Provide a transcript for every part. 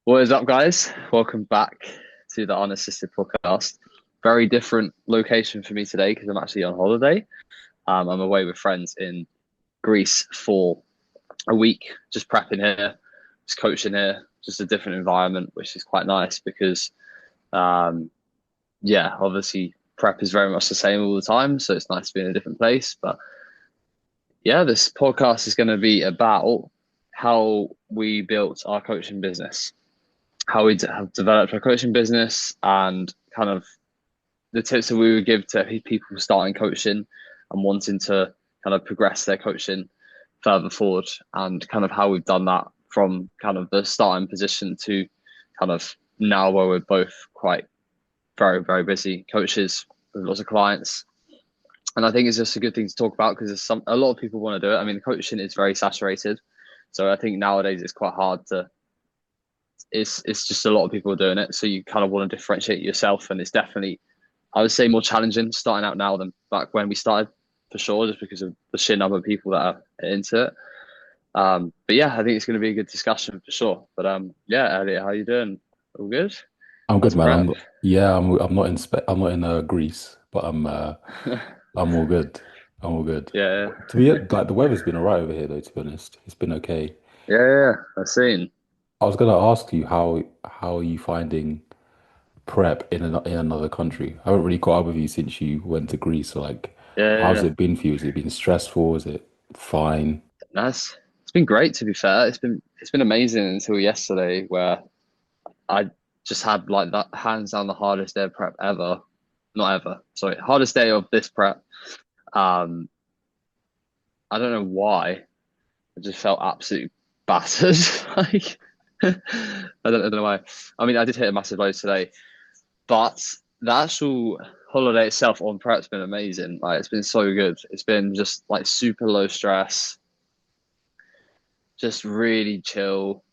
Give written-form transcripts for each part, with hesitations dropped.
What is up, guys? Welcome back to the Unassisted podcast. Very different location for me today because I'm actually on holiday. I'm away with friends in Greece for a week, just prepping here, just coaching here, just a different environment, which is quite nice because, um, yeah, obviously prep is very much the same all the time, so it's nice to be in a different place. But yeah, this podcast is going to be about how we built our coaching business, how we have developed our coaching business, and kind of the tips that we would give to people starting coaching and wanting to kind of progress their coaching further forward, and kind of how we've done that from kind of the starting position to kind of now where we're both quite very busy coaches with lots of clients. And I think it's just a good thing to talk about because a lot of people want to do it. I mean, coaching is very saturated, so I think nowadays it's quite hard to it's just a lot of people doing it. So you kind of want to differentiate yourself, and it's definitely, I would say, more challenging starting out now than back when we started, for sure, just because of the sheer number of people that are into it. But yeah, I think it's going to be a good discussion for sure. But yeah, Elliot, how you doing? All good? I'm How's good, man. prep? I'm not in I'm not in Greece, but I'm all good. I'm all good. Yeah, To be like the weather's been all right over here though, to be honest. It's been okay. yeah. I've seen. I was gonna ask you how are you finding prep in another country? I haven't really caught up with you since you went to Greece. So like, how's Yeah, it been for you? Has it been stressful? Is it fine? that's it's been great to be fair. It's been amazing until yesterday where I just had like that hands down the hardest day of prep ever. Not ever, sorry, hardest day of this prep. Um, I don't know why. I just felt absolutely battered. Like I don't know why. I mean, I did hit a massive load today, but the actual holiday itself on prep's been amazing. Like it's been so good. It's been just like super low stress, just really chill.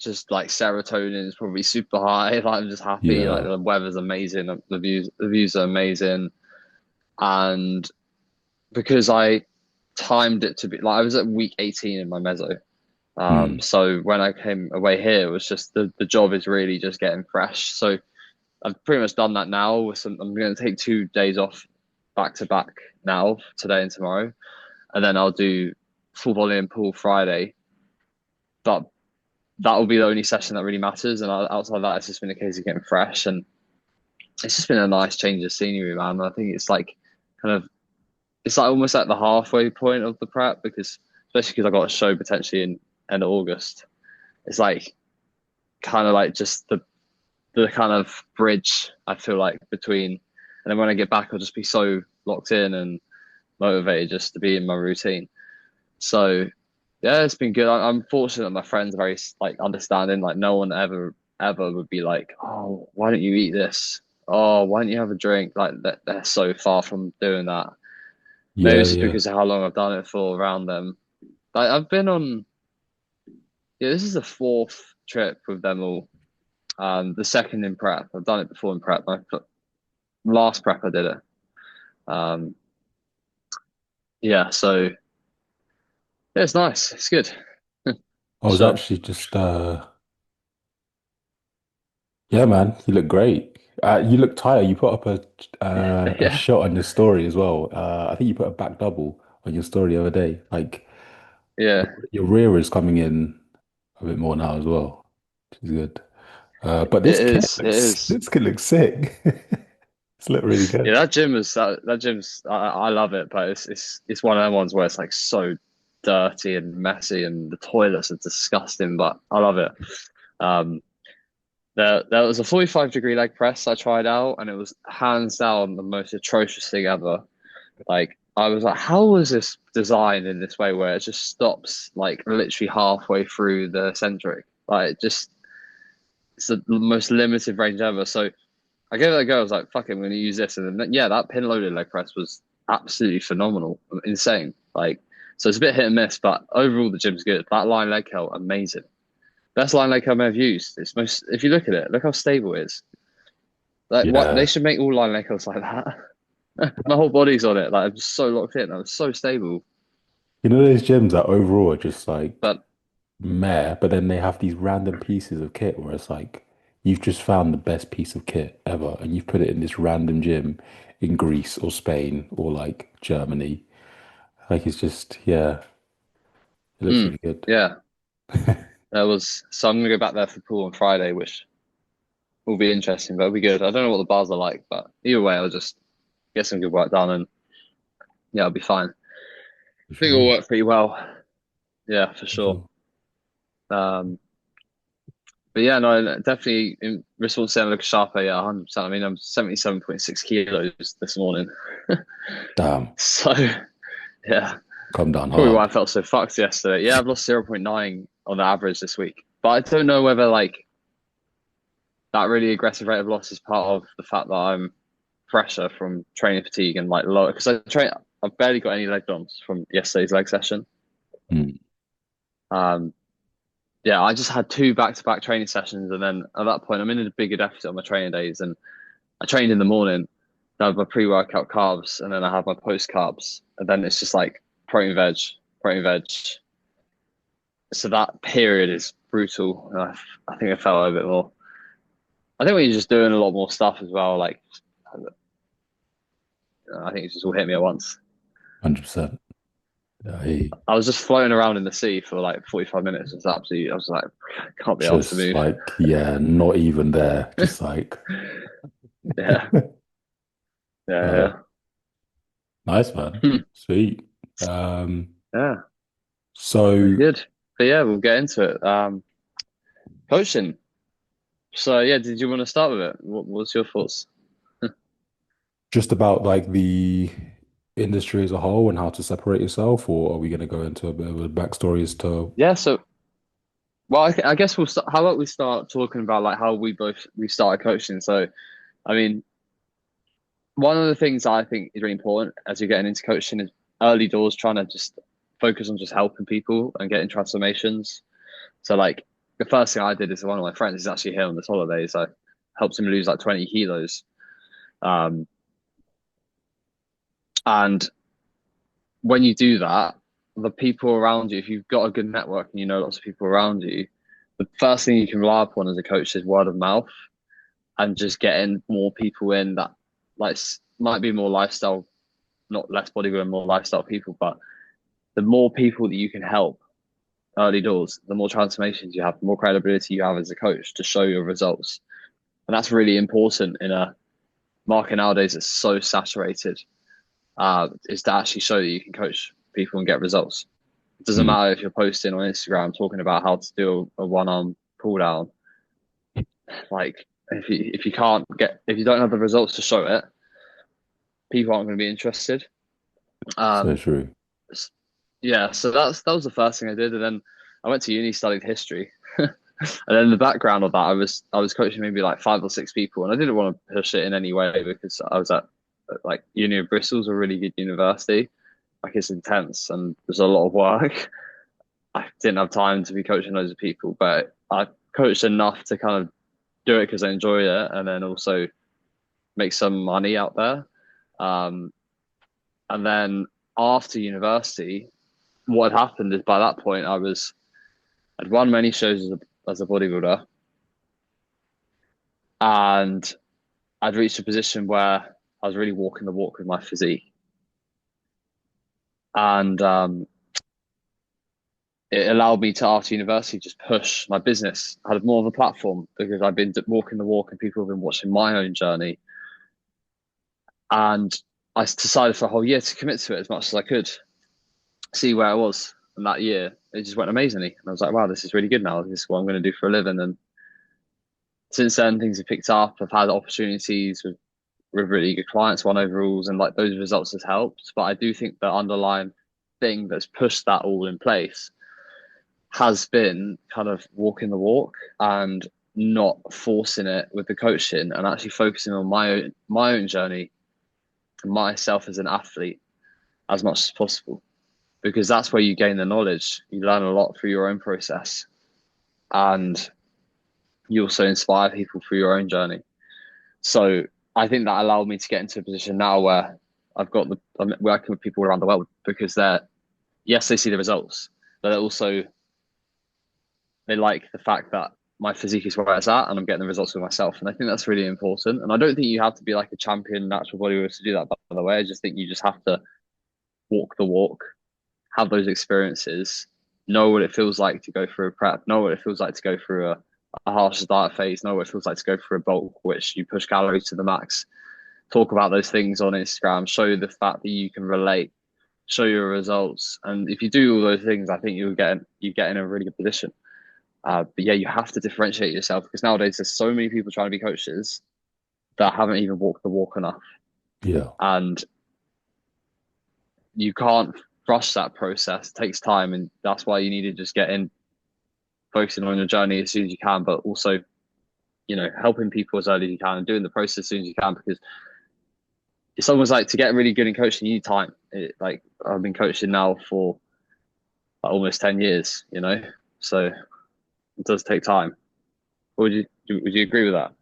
Just like serotonin is probably super high. Like I'm just happy. Like Yeah. the weather's amazing. The views are amazing. And because I timed it to be like I was at week 18 in my meso. Hmm. So when I came away here, it was just the job is really just getting fresh. So I've pretty much done that now. I'm going to take 2 days off back to back now, today and tomorrow, and then I'll do full volume pool Friday. But that will be the only session that really matters. And outside of that, it's just been a case of getting fresh, and it's just been a nice change of scenery, man. I think it's like kind of it's like almost at the halfway point of the prep because especially because I got a show potentially in end of August. It's like kind of like just the kind of bridge I feel like between, and then when I get back, I'll just be so locked in and motivated just to be in my routine. So yeah, it's been good. I'm fortunate that my friends are very like understanding. Like no one ever would be like, oh, why don't you eat this? Oh, why don't you have a drink? Like they're so far from doing that. Maybe Yeah, it's just yeah. because of how long I've done it for around them. Like I've been on, yeah, this is the fourth trip with them all. The second in prep. I've done it before in prep. My last prep I did it. Um, yeah, so yeah, it's nice. It's good. I was Sure. actually just yeah, man, you look great. You look tired. You put up a Yeah. shot on your story as well. I think you put a back double on your story the other day. Like Yeah. your rear is coming in a bit more now as well, which is good. But It is. It is. this kid looks sick. This look really Yeah, good. that gym's I love it, but it's one of them ones where it's like so dirty and messy and the toilets are disgusting, but I love it. Um there was a 45-degree leg press I tried out and it was hands down the most atrocious thing ever. Like I was like, how was this designed in this way where it just stops like literally halfway through the eccentric? Like it just it's the most limited range ever. So I gave it a go. I was like, fuck it, I'm going to use this. And then, yeah, that pin loaded leg press was absolutely phenomenal, insane. Like, so it's a bit hit and miss, but overall the gym's good. That line leg curl, amazing. Best line leg curl I've ever used. It's most, if you look at it, look how stable it is. Like, what they Yeah. should make all line leg curls like that. My whole body's on it. Like, I'm just so locked in. I'm so stable. You know those gyms that overall are just like But meh, but then they have these random pieces of kit where it's like you've just found the best piece of kit ever and you've put it in this random gym in Greece or Spain or like Germany. Like it's just, yeah, it looks Mm, really good. yeah, so I'm gonna go back there for pool on Friday, which will be interesting, but it'll be good. I don't know what the bars are like, but either way, I'll just get some good work done and yeah, I'll be fine. For I think it'll sure. work pretty well. Yeah, for For sure. sure. Um, but yeah, no, definitely in response to look sharper. Yeah, 100%. I mean, I'm 77.6 kilos this morning. Damn, So yeah, come down probably why I hard. felt so fucked yesterday. Yeah, I've lost 0.9 on the average this week, but I don't know whether like that really aggressive rate of loss is part of the fact that I'm fresher from training fatigue and like low because I've barely got any leg DOMs from yesterday's leg session. Mm. Um, yeah, I just had two back-to-back training sessions, and then at that point, I'm in a bigger deficit on my training days. And I trained in the morning, I have my pre-workout carbs, and then I have my post-carbs, and then it's just like protein veg, protein veg. So that period is brutal. And I think I fell a bit more. I think when you're just doing a lot more stuff as well, like I think it just all hit me at once. 100%. I I was just floating around in the sea for like 45 minutes. It's absolutely, I was like, can't be asked to just move. like, yeah, not even there. Just like, Yeah, uh, yeah, nice, man. yeah. Sweet. Um, Yeah, that's so good. But yeah, we'll get into it. Coaching. So yeah, did you want to start with it? What's your thoughts? just about like the industry as a whole and how to separate yourself, or are we going to go into a bit of a backstory as to, Yeah, so well, I guess we'll start. How about we start talking about like how we started coaching? So, I mean, one of the things I think is really important as you're getting into coaching is early doors, trying to just focus on just helping people and getting transformations. So, like the first thing I did is one of my friends is actually here on this holiday, so I helped him lose like 20 kilos. Um, and when you do that, the people around you, if you've got a good network and you know lots of people around you, the first thing you can rely upon as a coach is word of mouth and just getting more people in that like might be more lifestyle, not less bodybuilding, more lifestyle people. But the more people that you can help early doors, the more transformations you have, the more credibility you have as a coach to show your results. And that's really important in a market nowadays that's so saturated, is to actually show that you can coach people and get results. It doesn't mm, matter if you're posting on Instagram talking about how to do a one arm pull down. Like if you don't have the results to show it, people aren't going to be interested. so Um, true. yeah, so that was the first thing I did, and then I went to uni, studied history, and then in the background of that, I was coaching maybe like 5 or 6 people, and I didn't want to push it in any way because I was at like Uni of Bristol's a really good university. Like it's intense and there's a lot of work. I didn't have time to be coaching loads of people, but I coached enough to kind of do it because I enjoy it, and then also make some money out there. Um, and then after university, what had happened is by that point I'd run many shows as a bodybuilder, and I'd reached a position where I was really walking the walk with my physique, and it allowed me to after university just push my business. I had more of a platform because I've been walking the walk, and people have been watching my own journey, and I decided for a whole year to commit to it as much as I could, see where I was. And that year, it just went amazingly. And I was like, wow, this is really good now. This is what I'm going to do for a living. And since then, things have picked up. I've had opportunities with really good clients, won overalls, and like those results has helped. But I do think the underlying thing that's pushed that all in place has been kind of walking the walk and not forcing it with the coaching and actually focusing on my own journey and myself as an athlete as much as possible, because that's where you gain the knowledge. You learn a lot through your own process, and you also inspire people through your own journey. So I think that allowed me to get into a position now where I'm working with people around the world because yes, they see the results, but they're also they like the fact that my physique is where it's at and I'm getting the results for myself. And I think that's really important. And I don't think you have to be like a champion natural bodybuilder to do that, by the way. I just think you just have to walk the walk, have those experiences, know what it feels like to go through a prep, know what it feels like to go through a harsh diet phase, know what it feels like to go through a bulk, which you push calories to the max. Talk about those things on Instagram, show the fact that you can relate, show your results. And if you do all those things, I think you get in a really good position. But yeah, you have to differentiate yourself because nowadays there's so many people trying to be coaches that haven't even walked the walk enough. Yeah. And you can't rush that process. It takes time. And that's why you need to just get in, focusing on your journey as soon as you can, but also, helping people as early as you can and doing the process as soon as you can because it's almost like to get really good in coaching, you need time. Like I've been coaching now for like, almost 10 years, so it does take time. Would you agree with that?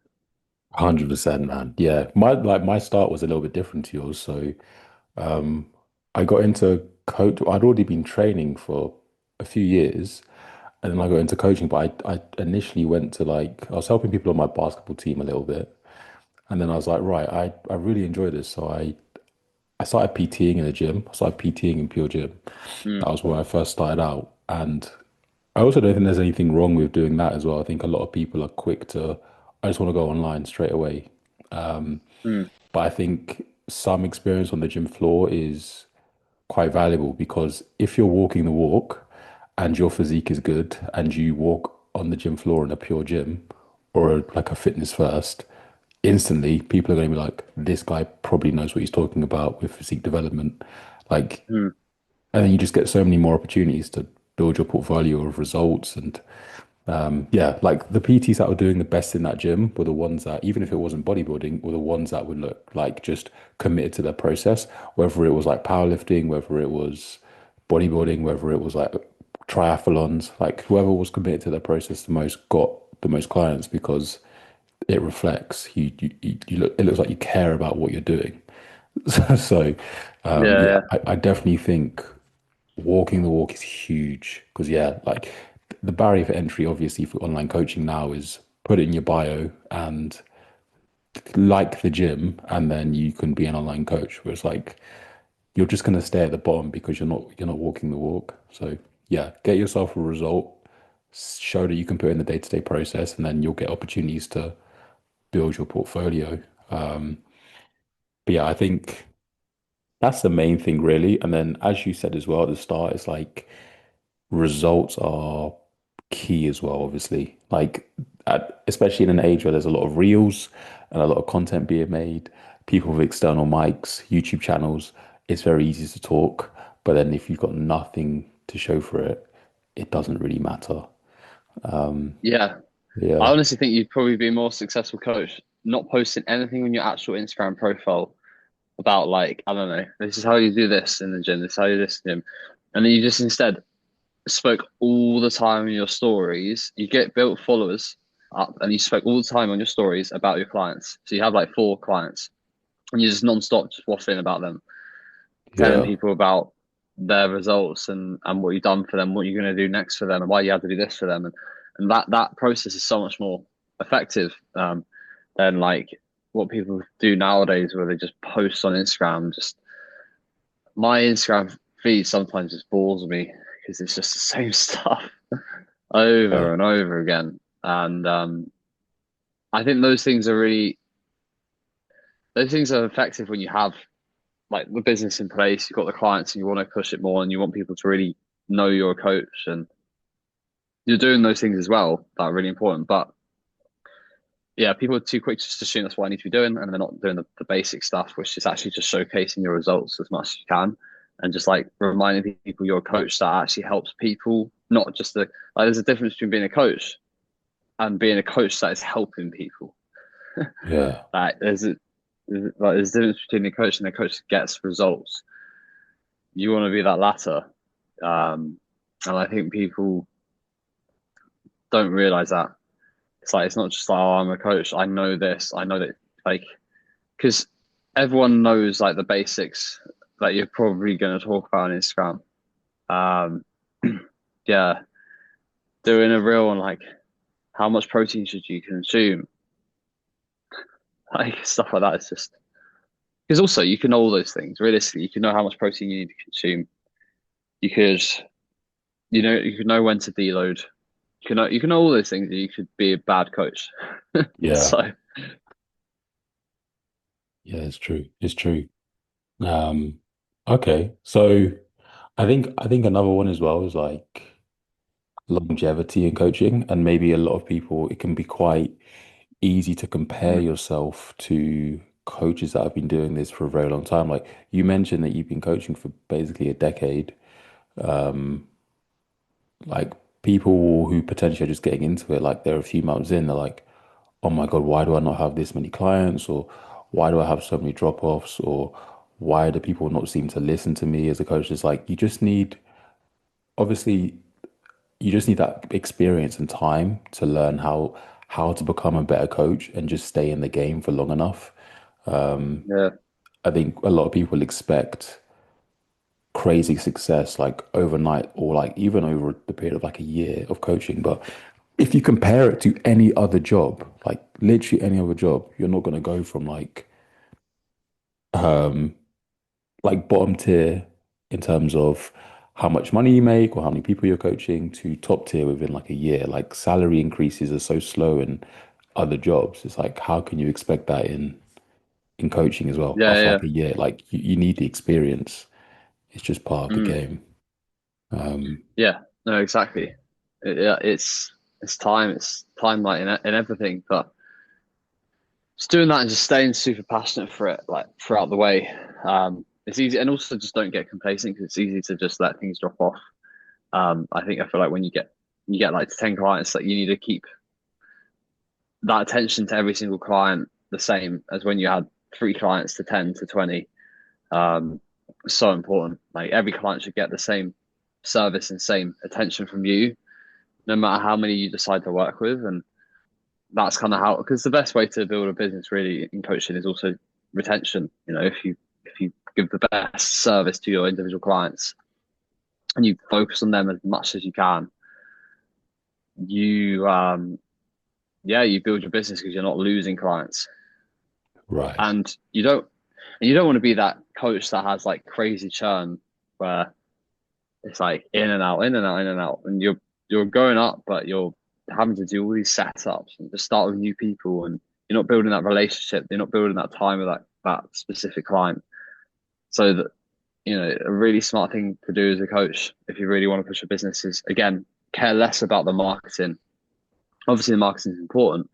100%, man. Yeah. My start was a little bit different to yours. So um I got into coach. I'd already been training for a few years, and then I got into coaching, but I initially went to like I was helping people on my basketball team a little bit. And then I was like, right, I really enjoy this. So I started PTing in a gym. I started PTing in Pure Gym. Mm, That was where I first started out. And I also don't think there's anything wrong with doing that as well. I think a lot of people are quick to, I just want to go online straight away. mm, But I think some experience on the gym floor is quite valuable because if you're walking the walk and your physique is good and you walk on the gym floor in a pure gym or like a fitness first, instantly people are going to be like, this guy probably knows what he's talking about with physique development. Like, mm. and then you just get so many more opportunities to build your portfolio of results. And yeah, like the PTs that were doing the best in that gym were the ones that, even if it wasn't bodybuilding, were the ones that would look like just committed to their process, whether it was like powerlifting, whether it was bodybuilding, whether it was like triathlons, like whoever was committed to their process the most got the most clients because it reflects you look, it looks like you care about what you're doing. So, yeah, Yeah, I definitely think walking the walk is huge because yeah, like the barrier for entry obviously for online coaching now is put it in your bio and like the gym and then you can be an online coach where it's like you're just going to stay at the bottom because you're not walking the walk. So yeah, get yourself a result, show that you can put in the day-to-day process and then you'll get opportunities to build your portfolio. But yeah, I think that's the main thing really. And then as you said as well at the start, it's like results are key as well, obviously. Like, especially in an age where there's a lot of reels and a lot of content being made, people with external mics, YouTube channels, it's very easy to talk. But then if you've got nothing to show for it, it doesn't really matter. yeah. I Yeah. honestly think you'd probably be a more successful coach not posting anything on your actual Instagram profile about like, I don't know, this is how you do this in the gym, this is how you do this in the gym. And then you just instead spoke all the time in your stories. You get built followers up and you spoke all the time on your stories about your clients. So you have like 4 clients and you're just non-stop just waffling about them, telling Yeah. people about their results and what you've done for them, what you're going to do next for them, and why you had to do this for them, and that process is so much more effective than like what people do nowadays, where they just post on Instagram. Just my Instagram feed sometimes just bores me because it's just the same stuff Yeah. over and over again, and I think those things are effective when you have like the business in place, you've got the clients and you want to push it more and you want people to really know you're a coach and you're doing those things as well that are really important. But yeah, people are too quick just to assume that's what I need to be doing and they're not doing the basic stuff, which is actually just showcasing your results as much as you can and just like reminding people you're a coach that actually helps people, not just like there's a difference between being a coach and being a coach that is helping people. Yeah. Like there's a difference between a coach and a coach that gets results. You want to be that latter. And I think people don't realize that. It's like, it's not just like, oh, I'm a coach. I know this. I know that, like, because everyone knows like the basics that you're probably going to talk about on Instagram. Um, yeah, doing a reel on like how much protein should you consume, like stuff like that. It's just because also you can know all those things. Realistically, you can know how much protein you need to consume. You could, you could know when to deload. You can know all those things. You could be a bad coach. Yeah. So Yeah, it's true. It's true. Um, okay. So I think another one as well is like longevity in coaching, and maybe a lot of people it can be quite easy to compare mm, yourself to coaches that have been doing this for a very long time. Like you mentioned that you've been coaching for basically a decade. Um, like people who potentially are just getting into it, like they're a few months in, they're like, oh my God, why do I not have this many clients? Or why do I have so many drop-offs? Or why do people not seem to listen to me as a coach? It's like you just need, obviously, you just need that experience and time to learn how to become a better coach and just stay in the game for long enough. yeah, I think a lot of people expect crazy success like overnight or like even over the period of like a year of coaching. But if you compare it to any other job, like literally any other job, you're not going to go from um like bottom tier in terms of how much money you make or how many people you're coaching to top tier within like a year. Like salary increases are so slow in other jobs. It's like how can you expect that in coaching as well yeah, after yeah. like a year? Like you need the experience. It's just part of the Mm, game. Um, yeah. No, exactly. Yeah, it's time like in everything, but just doing that and just staying super passionate for it like throughout the way. It's easy, and also just don't get complacent because it's easy to just let things drop off. I feel like when you get like 10 clients, like you need to keep that attention to every single client the same as when you had 3 clients to 10 to 20. Um, so important. Like every client should get the same service and same attention from you, no matter how many you decide to work with. And that's kind of how, because the best way to build a business really in coaching is also retention. You know, if you give the best service to your individual clients and you focus on them as much as you can, you yeah, you build your business because you're not losing clients. right. And you don't want to be that coach that has like crazy churn where it's like in and out, in and out, in and out, and you're going up, but you're having to do all these setups and to start with new people, and you're not building that relationship. You're not building that time with that specific client. So that a really smart thing to do as a coach, if you really want to push a business, is again care less about the marketing. Obviously, the marketing is important;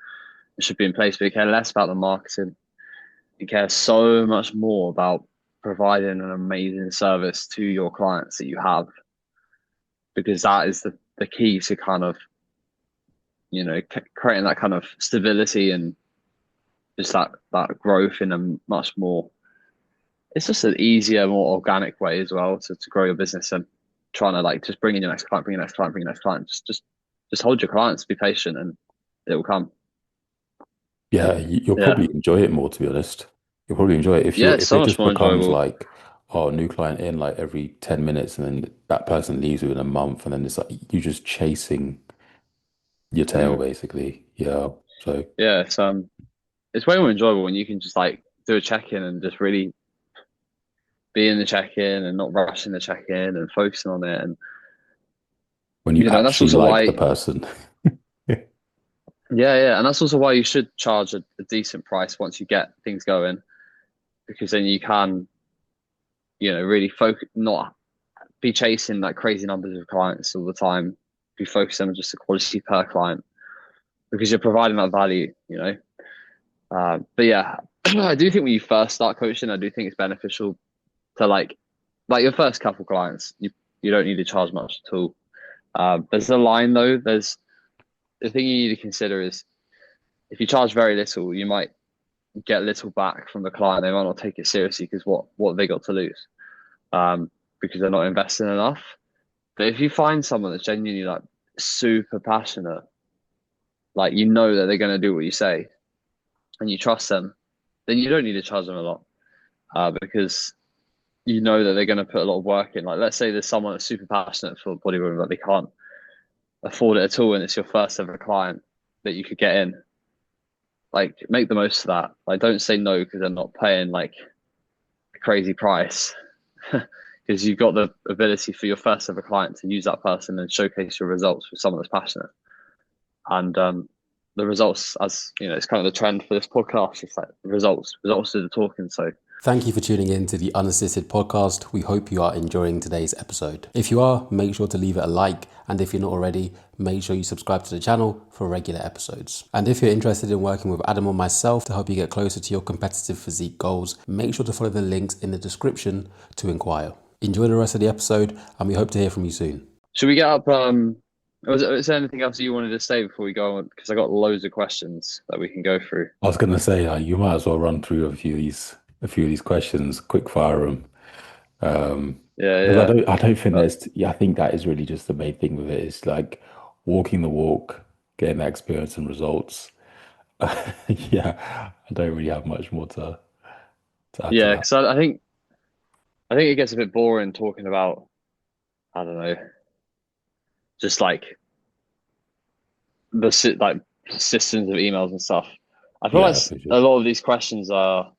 it should be in place, but you care less about the marketing. You care so much more about providing an amazing service to your clients that you have, because that is the key to kind of creating that kind of stability and just that growth in a much more, it's just an easier, more organic way as well to grow your business, and trying to like just bring in your next client, bring your next client, bring your next client. Just hold your clients, be patient, and it will come. Yeah, you'll Yeah, probably enjoy it more, to be honest. You'll probably enjoy it yeah, it's if it so much just more becomes enjoyable. like, oh, new client in like every 10 minutes and then that person leaves within a month and then it's like you're just chasing your tail Mm. basically. Yeah. So Yeah, it's way more enjoyable when you can just like do a check in and just really be in the check in and not rushing the check in and focusing on it. And when you that's actually also like the why, person. yeah, and that's also why you should charge a decent price once you get things going, because then you can, really focus, not be chasing like crazy numbers of clients all the time. Be focusing on just the quality per client because you're providing that value, but yeah, I do think when you first start coaching, I do think it's beneficial to like your first couple clients, you don't need to charge much at all. There's a line though. There's the thing you need to consider is if you charge very little, you might get little back from the client. They might not take it seriously because what have they got to lose? Because they're not investing enough. But if you find someone that's genuinely like super passionate, like that they're going to do what you say, and you trust them, then you don't need to charge them a lot, because you know that they're going to put a lot of work in. Like let's say there's someone that's super passionate for bodybuilding, but afford it at all and it's your first ever client that you could get in, like make the most of that. Like don't say no because they're not paying like a crazy price. Because you've got the ability for your first ever client to use that person and showcase your results with someone that's passionate. And the results, as you know, it's kind of the trend for this podcast. It's like results do the talking. So thank you for tuning in to the Unassisted podcast. We hope you are enjoying today's episode. If you are, make sure to leave it a like. And if you're not already, make sure you subscribe to the channel for regular episodes. And if you're interested in working with Adam or myself to help you get closer to your competitive physique goals, make sure to follow the links in the description to inquire. Enjoy the rest of the episode and we hope to hear from you soon. should we get up? Was there anything else you wanted to say before we go on? Because I got loads of questions that we can go through. I was gonna say you might as well run through a few of these questions, quick fire them. Because Yeah. I don't think But I think that is really just the main thing with it. It's like walking the walk, getting that experience and results. Yeah, I don't really have much more to add to yeah, that. because I think it gets a bit boring talking about, I don't know, just like like systems of emails and stuff. I feel like Yeah, for a sure. lot of these questions there are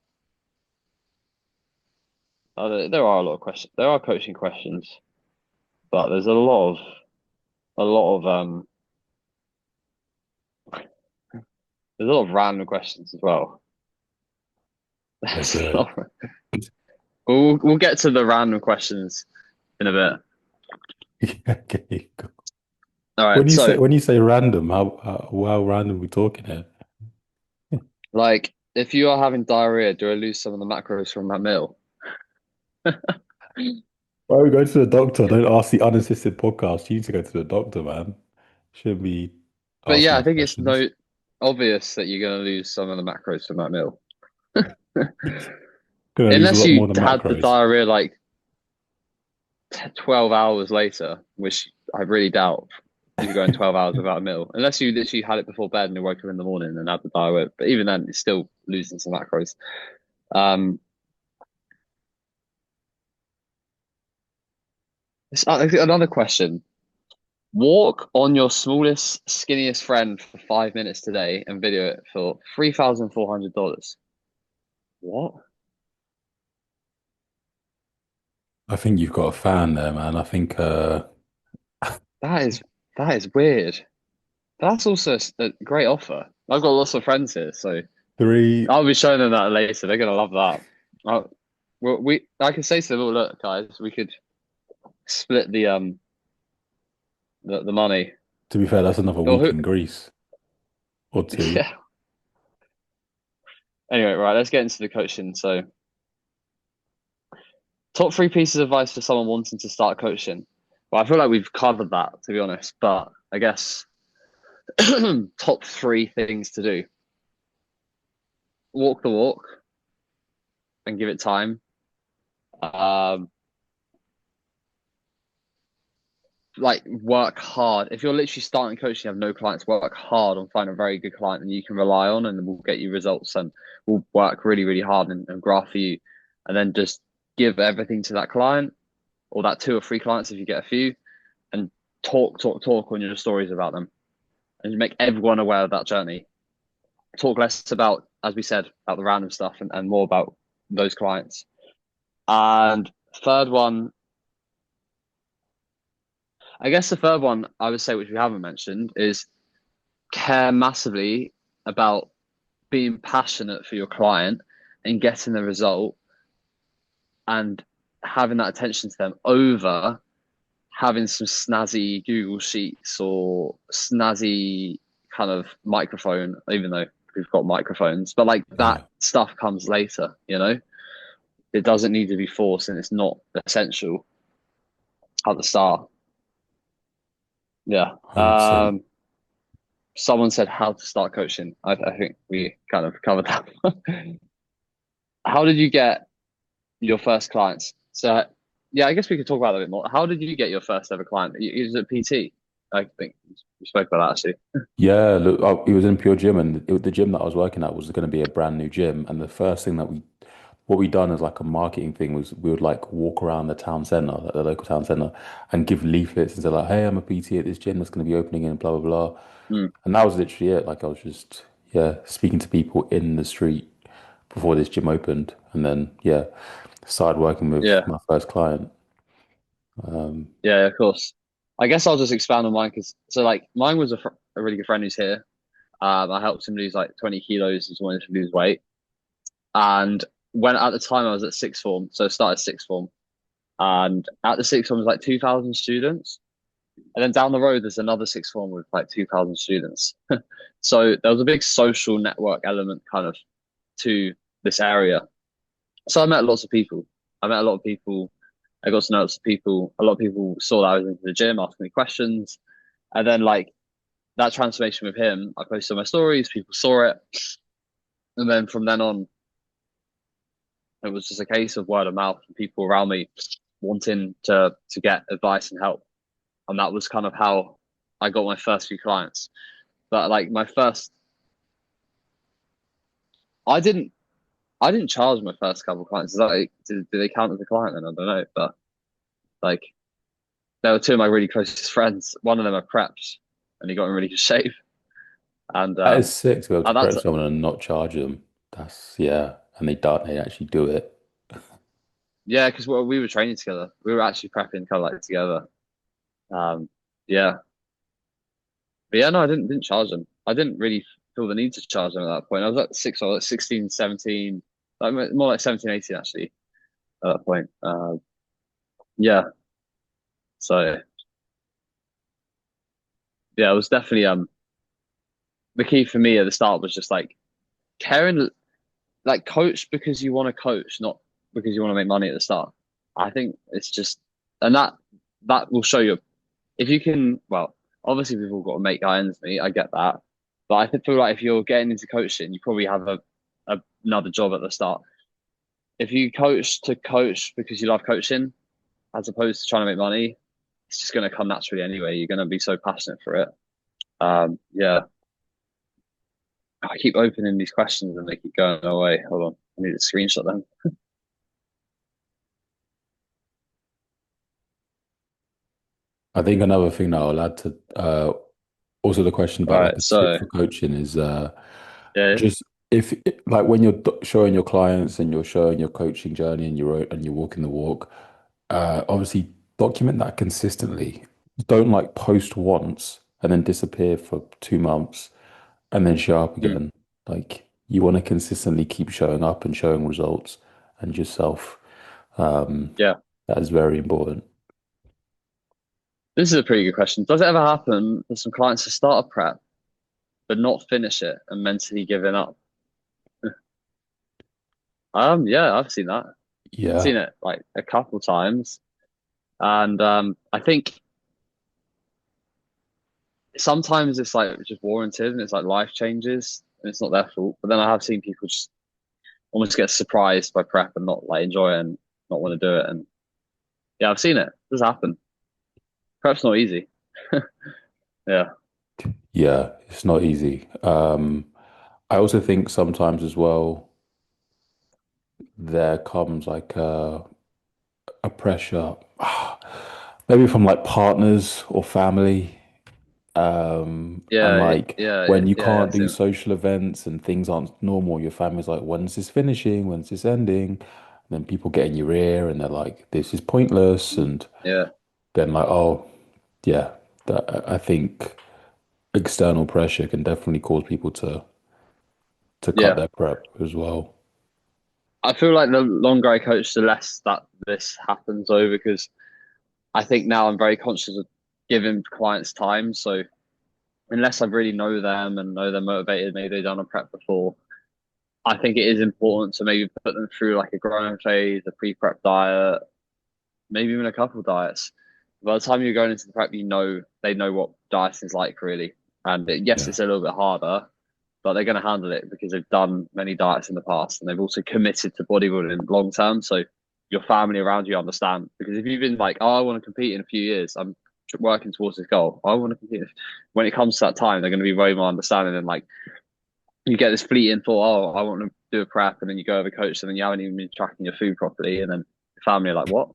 a lot of questions. There are coaching questions, but there's a lot of there's a lot of random questions as well. Let's hear it. We'll get to the random questions in a bit. Okay, cool. All right, so When you say random, how random are we talking here? like if you are having diarrhea, do I lose some of the macros from that meal? Why are we going to the doctor? Don't ask the unassisted podcast. You need to go to the doctor, man. Shouldn't be But asking yeah, I these think it's questions. no obvious that you're going to lose some of the macros from that meal. Gonna lose a Unless lot more you than had the macros. diarrhea like 12 hours later, which I really doubt if you're going 12 hours without a meal. Unless you literally had it before bed and you woke up in the morning and had the diarrhea. But even then, it's still losing some macros. Um, Another question. Walk on your smallest, skinniest friend for 5 minutes today and video it for $3,400. What? I think you've got a fan there, man. I think That is that is weird. That's also a great offer. I've got lots of friends here, so three. I'll be showing them that later. They're gonna love that. I can say to them, oh, look, guys, we could split the money. To be fair, that's another Or week who? in Greece or two. Yeah. Anyway, right, let's get into the coaching. So, top three pieces of advice for someone wanting to start coaching. Well, I feel like we've covered that, to be honest. But I guess top three things to do: walk the walk and give it time. Um, like work hard. If you're literally starting coaching, you have no clients, work hard on finding a very good client that you can rely on and will get you results and will work really, really hard and graph for you. And then just give everything to that client or that two or three clients if you get a few and talk on your stories about them and make everyone aware of that journey. Talk less about, as we said, about the random stuff and more about those clients. And third one, I guess the third one I would say, which we haven't mentioned, is care massively about being passionate for your client and getting the result and having that attention to them over having some snazzy Google Sheets or snazzy kind of microphone, even though we've got microphones, but like that Yeah, stuff comes later, you know? It doesn't need to be forced and it's not essential at the start. Yeah. 100%. Someone said how to start coaching. I think we kind of covered that. How did you get your first clients? So, yeah, I guess we could talk about that a bit more. How did you get your first ever client? You was at PT. I think we spoke about that actually. Yeah, look, it was in Pure Gym, and the gym that I was working at was going to be a brand new gym. And the first thing what we done as like a marketing thing was we would like walk around the town centre, like the local town centre, and give leaflets and say like, "Hey, I'm a PT at this gym that's going to be opening in blah blah blah," Mm, and that was literally it. Like I was just speaking to people in the street before this gym opened, and then started working with yeah, my first client. yeah, of course. I guess I'll just expand on mine because so like mine was a really good friend who's here. I helped him lose like 20 kilos. He's wanted to lose weight, and when at the time I was at sixth form, so I started sixth form, and at the sixth form was like 2,000 students, and then down the road there's another sixth form with like 2,000 students. So there was a big social network element kind of to this area. So I met lots of people. I met a lot of people. I got to know lots of people. A lot of people saw that I was into the gym, asking me questions. And then like that transformation with him, I posted on my stories, people saw it. And then from then on, it was just a case of word of mouth and people around me wanting to get advice and help. And that was kind of how I got my first few clients. But like my first I didn't I didn't charge my first couple of clients. Is that like, do they count as a client then? I don't know. But like they were two of my really closest friends. One of them I prepped and he got in really good shape. And That is sick to be able to that's prep someone and not charge them. That's yeah, and they don't. They actually do it. yeah, because we were training together. We were actually prepping kind of like together. Um, yeah, but yeah, no, I didn't charge them. I didn't really feel the need to charge them at that point. I was at six, I was like 16, 17, like more like 17, 18 actually at that point. Yeah, so yeah, it was definitely the key for me at the start was just like caring, like coach because you want to coach, not because you want to make money at the start. I think it's just, and that will show you if you can. Well, obviously we've all got to make ends meet. I get that, but I feel like if you're getting into coaching, you probably have another job at the start. If you coach because you love coaching, as opposed to trying to make money, it's just going to come naturally anyway. You're going to be so passionate for it. Yeah. I keep opening these questions and they keep going away. Hold on, I need to screenshot them. I think another thing that I'll add to also the question All about like right, a tip so for coaching is yeah, just if like when you're showing your clients and you're showing your coaching journey and you're walking the walk, obviously document that consistently. Don't like post once and then disappear for 2 months and then show up mm, again. Like you want to consistently keep showing up and showing results and yourself. yeah. That is very important. This is a pretty good question. Does it ever happen for some clients to start a prep but not finish it and mentally giving up? Yeah, I've seen that. I've Yeah. seen it like a couple times, and I think sometimes it's like just warranted, and it's like life changes, and it's not their fault. But then I have seen people just almost get surprised by prep and not like enjoy it and not want to do it. And yeah, I've seen it. It does happen. Prep's not easy. Yeah, Yeah, it's not easy. I also think sometimes as well there comes like a pressure, maybe from like partners or family, and yeah, like yeah, when you yeah. can't I've do seen it. social events and things aren't normal, your family's like, when's this finishing? When's this ending? And then people get in your ear and they're like, this is pointless, and Yeah, then like, oh yeah, that I think external pressure can definitely cause people to cut yeah. their prep as well. I feel like the longer I coach, the less that this happens though, because I think now I'm very conscious of giving clients time. So unless I really know them and know they're motivated, maybe they've done a prep before, I think it is important to maybe put them through like a growing phase, a pre-prep diet, maybe even a couple of diets. By the time you're going into the prep, you know they know what dieting is like really. And yes, Yeah, it's a little bit harder, but they're going to handle it because they've done many diets in the past and they've also committed to bodybuilding long term. So your family around you understand. Because if you've been like, oh, I want to compete in a few years, I'm working towards this goal. I want to compete. When it comes to that time, they're going to be very more understanding and like you get this fleeting thought, oh, I want to do a prep, and then you go over coach, and then you haven't even been tracking your food properly, and then your family are like, what?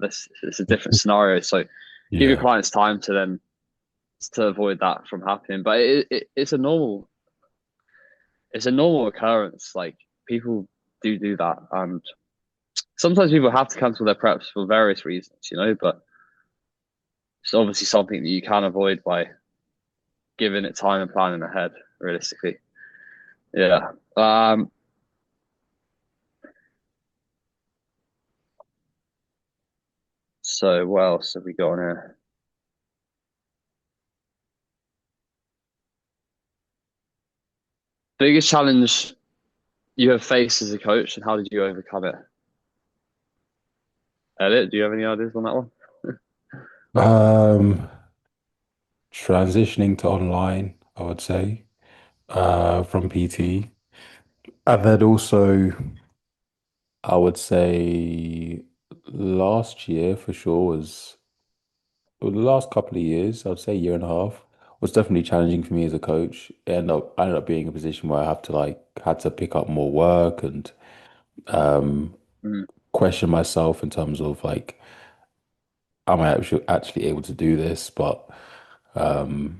This is a different scenario. So give your Yeah. clients time to then to avoid that from happening. But it's a normal occurrence. Like people do that, and sometimes people have to cancel their preps for various reasons, but it's obviously something that you can avoid by giving it time and planning ahead, realistically. Yeah. So what else have we got on here? Biggest challenge you have faced as a coach, and how did you overcome it? Elliot, do you have any ideas on that one? Um, Transitioning to online, I would say, from PT. And then also, I would say last year for sure was, well, the last couple of years, I would say year and a half, was definitely challenging for me as a coach. I ended up being in a position where I have to had to pick up more work and um, Mm, question myself in terms of am I actually able to do this? But um,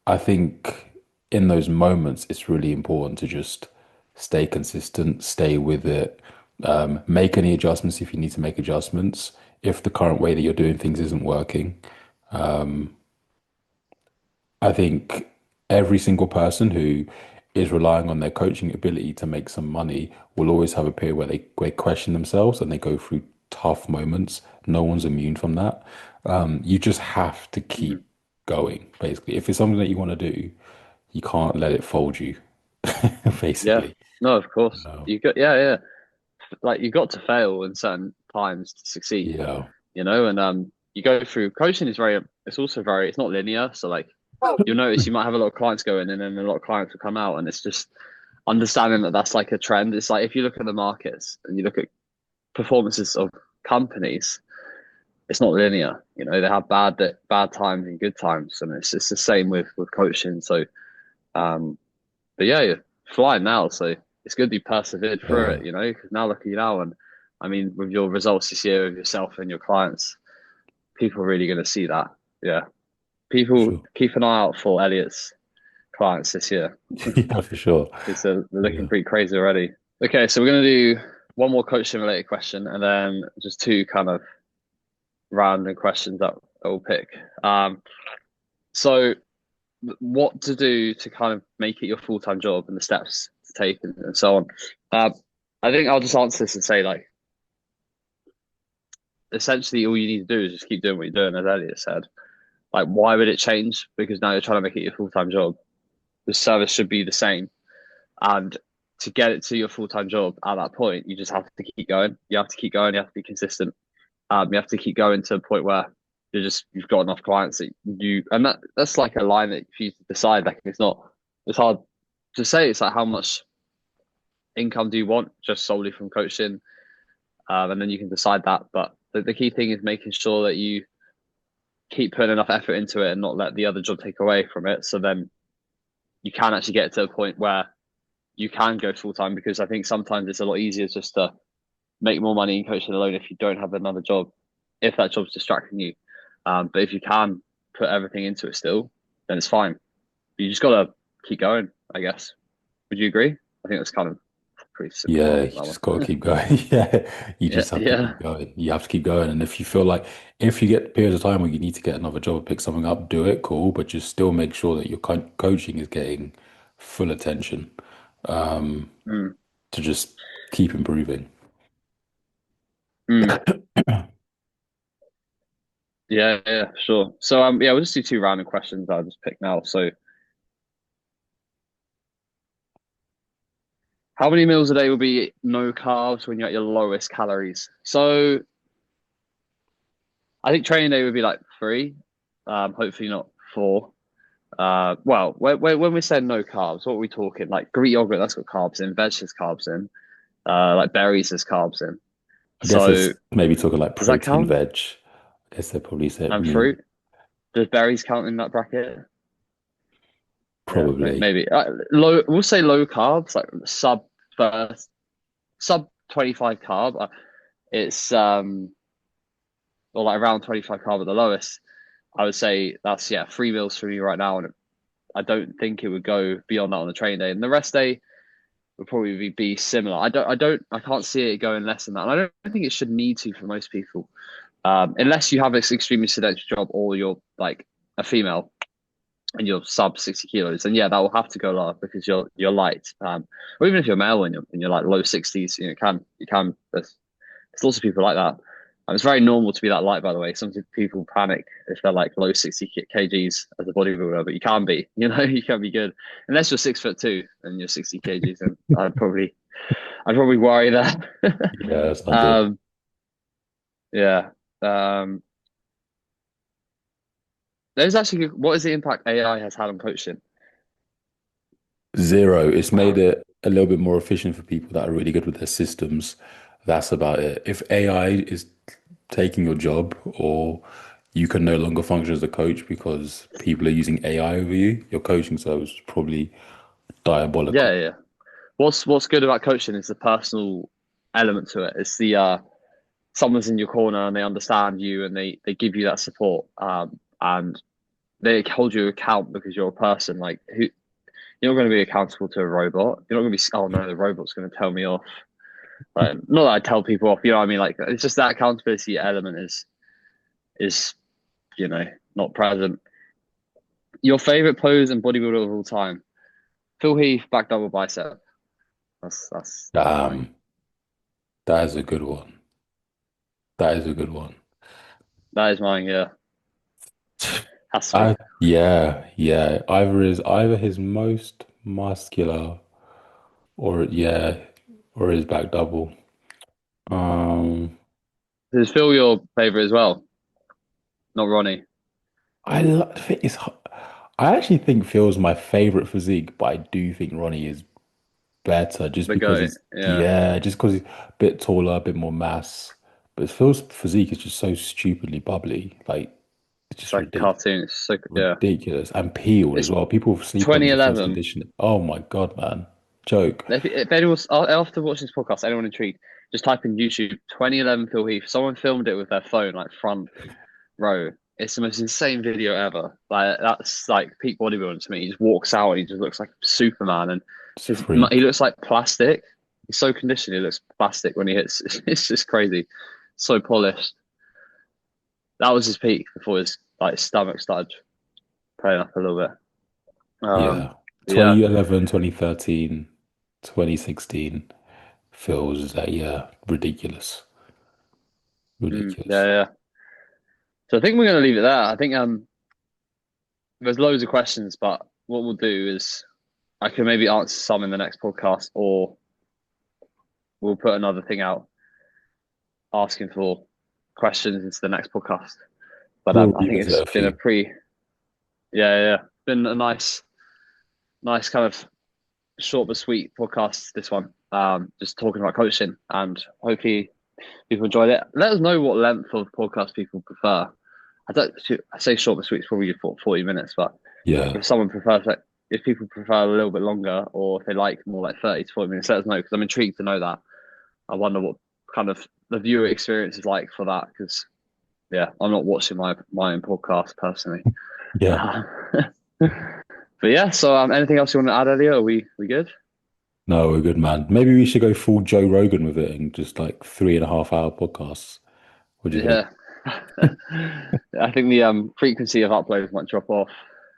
I think in those moments, it's really important to just stay consistent, stay with it, make any adjustments if you need to make adjustments. If the current way that you're doing things isn't working, I think every single person who is relying on their coaching ability to make some money will always have a period where they question themselves and they go through tough moments. No one's immune from that. You just have to mm. keep going, basically. If it's something that you want to do, you can't let it fold you, Yeah. basically. No, of course. No. Yeah. Like you got to fail in certain times to succeed, Yeah. and you go through coaching is it's also very, it's not linear. So like you'll notice you might have a lot of clients go in and then a lot of clients will come out, and it's just understanding that that's like a trend. It's like if you look at the markets and you look at performances of companies, it's not linear. They have bad times and good times, and it's the same with coaching. So, um, but yeah, you're flying now, so it's good you persevered through Yeah, it. Because now look at you now, and I mean, with your results this year with yourself and your clients, people are really going to see that. Yeah, for people sure. keep an eye out for Elliot's clients this year. Yeah, for sure. It's they're looking Yeah. pretty crazy already. Okay, so we're gonna do one more coaching related question, and then just two kind of random questions that we'll pick. So what to do to kind of make it your full time job and the steps to take and so on. I think I'll just answer this and say like essentially all you need to do is just keep doing what you're doing, as Elliot said. Like why would it change? Because now you're trying to make it your full time job. The service should be the same. And to get it to your full time job at that point, you just have to keep going. You have to keep going. You have to be consistent. You have to keep going to a point where you've got enough clients that and that's like a line that for you to decide. Like it's hard to say. It's like how much income do you want just solely from coaching, and then you can decide that. But the key thing is making sure that you keep putting enough effort into it and not let the other job take away from it. So then you can actually get to a point where you can go full time, because I think sometimes it's a lot easier just to make more money in coaching alone if you don't have another job, if that job's distracting you. But if you can put everything into it still, then it's fine. You just gotta keep going, I guess. Would you agree? I think that's kind of a pretty simple Yeah, answer you that just got to one. keep going. Yeah, you Yeah, just have to yeah, keep going. You have to keep going. And if you feel like, if you get periods of time where you need to get another job or pick something up, do it, cool. But just still make sure that your coaching is getting full attention, um, mm, to just keep improving. mm. Yeah, sure. So yeah, we'll just do two random questions I'll just pick now. So how many meals a day will be no carbs when you're at your lowest calories? So I think training day would be like three, hopefully not four. Well, when we say no carbs, what are we talking? Like Greek yogurt, that's got carbs in. Veg has carbs in. Like berries has carbs in. I guess So it's maybe talking like does that protein count? veg. I guess they probably said And meal. fruit? Does berries count in that bracket? Yeah, Probably. maybe low. We'll say low carbs, like sub 25 carb. It's or like around 25 carb at the lowest. I would say that's 3 meals for me right now, and I don't think it would go beyond that on the training day. And the rest day would probably be similar. I can't see it going less than that. And I don't think it should need to for most people, unless you have this extremely sedentary job or you're like a female and you're sub 60 kilos, and that will have to go lower because you're light. Or even if you're male and you're like low 60s, you can. There's lots of people like that. It's very normal to be that light, by the way. Some people panic if they're like low 60 kgs as a bodybuilder, but you can be, you can be good. Unless you're 6'2" and you're 60 kgs, then I'd probably worry there. Yeah, that's not good. Yeah. There's actually, what is the impact AI has had on coaching? Zero. It's made it a little bit more efficient for people that are really good with their systems. That's about it. If AI is taking your job, or you can no longer function as a coach because people are using AI over you, your coaching service is probably Yeah, diabolical. yeah. What's good about coaching is the personal element to it. It's the someone's in your corner and they understand you and they give you that support. And they hold you account because you're a person. Like you're not going to be accountable to a robot. You're not going to be, oh no, the robot's going to tell me off. Like, not that I tell people off, you know what I mean? Like it's just that accountability element is not present. Your favorite pose and bodybuilder of all time? Phil Heath, back double bicep. That's mine. Damn, that is a good one. That is a good one. That is mine. Yeah, has to be. Yeah. Either his most muscular, or or his back double. Um, Is Phil your favorite as well? Not Ronnie. think I actually think Phil's my favorite physique, but I do think Ronnie is better just The because goat. Yeah, just because he's a bit taller, a bit more mass. But Phil's physique is just so stupidly bubbly, like it's it's just like a cartoon. It's so yeah. ridiculous and peeled as It's well. People sleep on Phil's 2011. conditioning. Oh my God, man, joke. If anyone's after watching this podcast, anyone intrigued, just type in YouTube 2011 Phil Heath. Someone filmed it with their phone, like front row. It's the most insane video ever. Like that's like peak bodybuilding to me. He just walks out and he just looks like Superman, and It's a he freak. looks like plastic. He's so conditioned, he looks plastic when he hits. It's just crazy. So polished. That was his peak before his like stomach started playing up a little bit. Yeah. Yeah. 2011, 2013, 2016 feels ridiculous. Yeah, Ridiculous. yeah. So I think we're gonna leave it there. I think there's loads of questions, but what we'll do is I can maybe answer some in the next podcast, or we'll put another thing out asking for questions into the next podcast. But We'll I think revisit it's a been a few. been a nice kind of short but sweet podcast. This one, just talking about coaching, and hopefully people enjoyed it. Let us know what length of podcast people prefer. I say short but sweet, it's probably 40 minutes, but Yeah. if someone prefers like if people prefer a little bit longer, or if they like more like 30 to 40 minutes, let us know because I'm intrigued to know that. I wonder what kind of the viewer experience is like for that because I'm not watching my own podcast personally. Yeah. Uh, but so anything else you want to add, Elliot? Are we good? No, we're good, man. Maybe we should go full Joe Rogan with it and just like 3.5 hour podcasts. What do you think? Yeah. I think the frequency of uploads might drop off.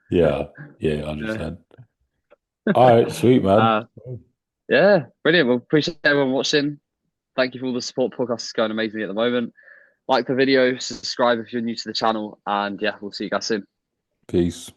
Yeah. Yeah, Yeah. 100%. All right, sweet, man. Uh, yeah, brilliant. Well, appreciate everyone watching. Thank you for all the support. Podcast is going amazingly at the moment. Like the video, subscribe if you're new to the channel, and we'll see you guys soon. Peace.